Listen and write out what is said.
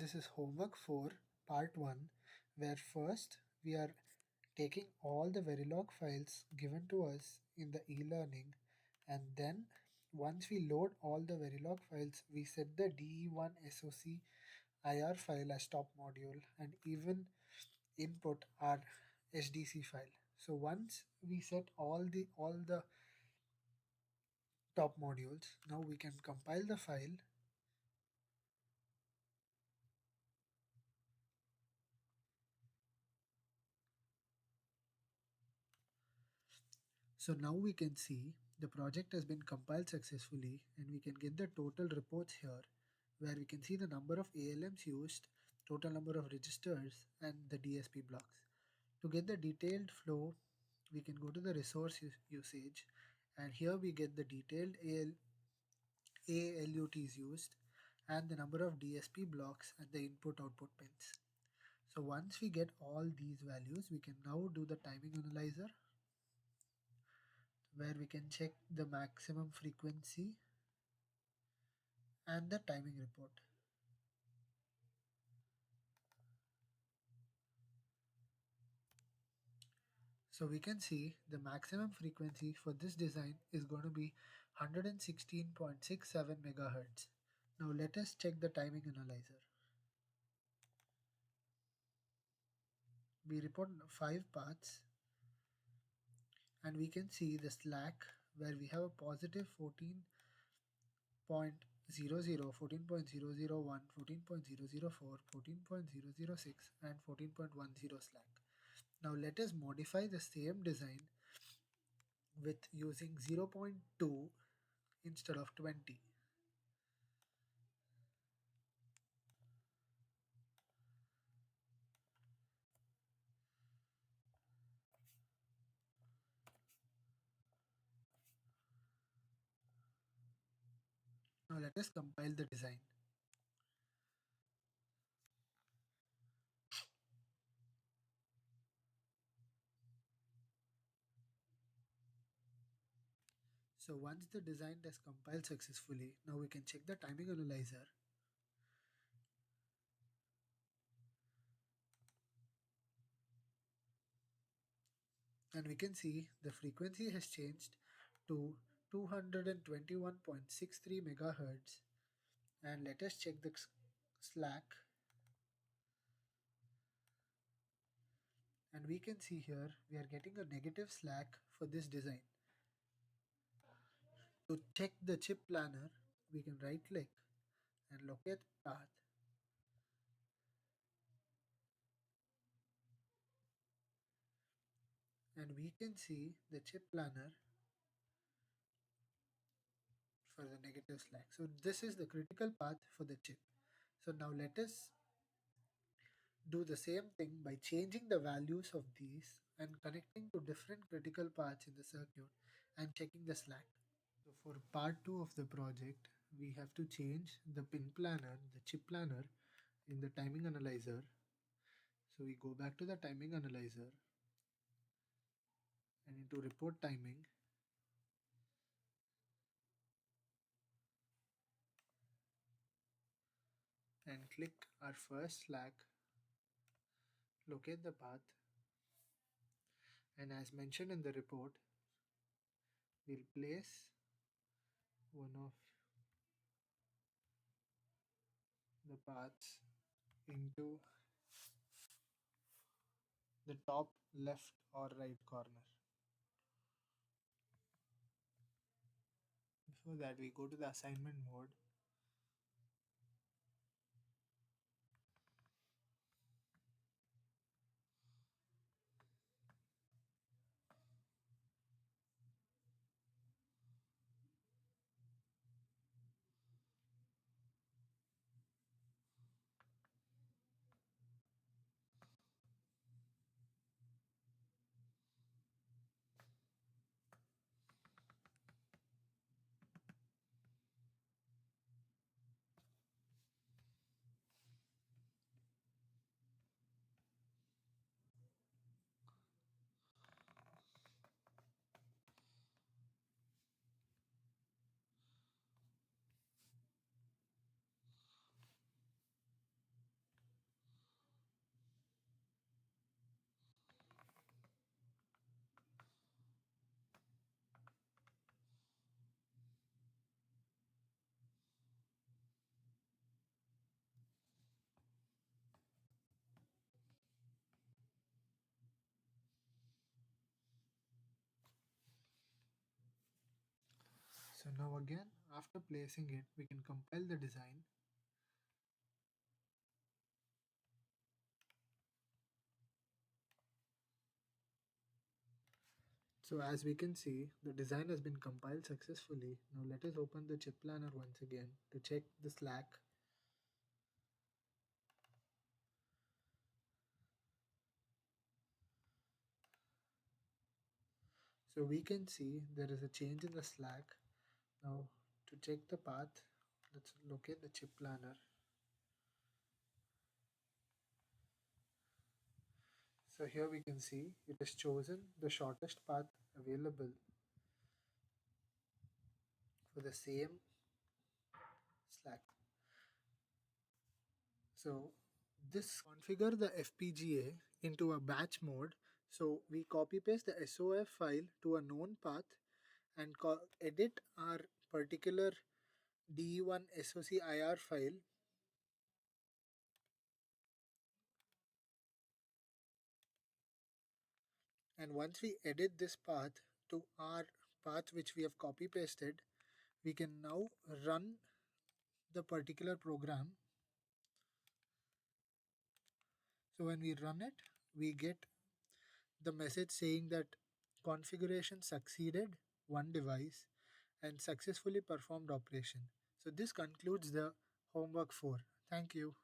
this is homework for part 1, where first we are taking all the Verilog files given to us in the e-learning, and then once we load all the Verilog files, we set the DE1 SOC IR file as top module and even input our SDC file. So once we set all the top modules, now we can compile the file. So now we can see the project has been compiled successfully, and we can get the total reports here where we can see the number of ALMs used, total number of registers, and the DSP blocks. To get the detailed flow, we can go to the resource usage, and here we get the detailed ALUTs used and the number of DSP blocks and the input output pins. So once we get all these values, we can now do the timing analyzer where we can check the maximum frequency and the timing report. So we can see the maximum frequency for this design is going to be 116.67 megahertz. Now let us check the timing analyzer. We report 5 paths, and we can see the slack where we have a positive 14.00, 14.001, 14.004, 14.006 and 14.10 slack. Now let us modify the same design with using 0.2 instead of 20. Now let us compile the design. So once the design is compiled successfully, now we can check the timing analyzer. And we can see the frequency has changed to 221.63 megahertz. And let us check the slack. And we can see here we are getting a negative slack for this design. To check the chip planner, we can right click and locate path. And we can see the chip planner for the negative slack. So this is the critical path for the chip. So now let us do the same thing by changing the values of these and connecting to different critical paths in the circuit and checking the slack. So for part 2 of the project, we have to change the pin planner, the chip planner in the timing analyzer. So we go back to the timing analyzer and into report timing. And click our first slack, locate the path, and as mentioned in the report, we'll place one of the paths into the top left or right corner. Before that, we go to the assignment mode. So now again, after placing it, we can compile the design. So as we can see, the design has been compiled successfully. Now let us open the chip planner once again to check the slack. So we can see there is a change in the slack. Now to check the path, let's locate the chip planner. So here we can see it has chosen the shortest path available for the same slack. So this configure the FPGA into a batch mode. So we copy paste the SOF file to a known path and edit our particular DE1 SOCIR file. And once we edit this path to our path which we have copy pasted, we can now run the particular program. So when we run it, we get the message saying that configuration succeeded one device and successfully performed operation. So this concludes the homework 4. Thank you.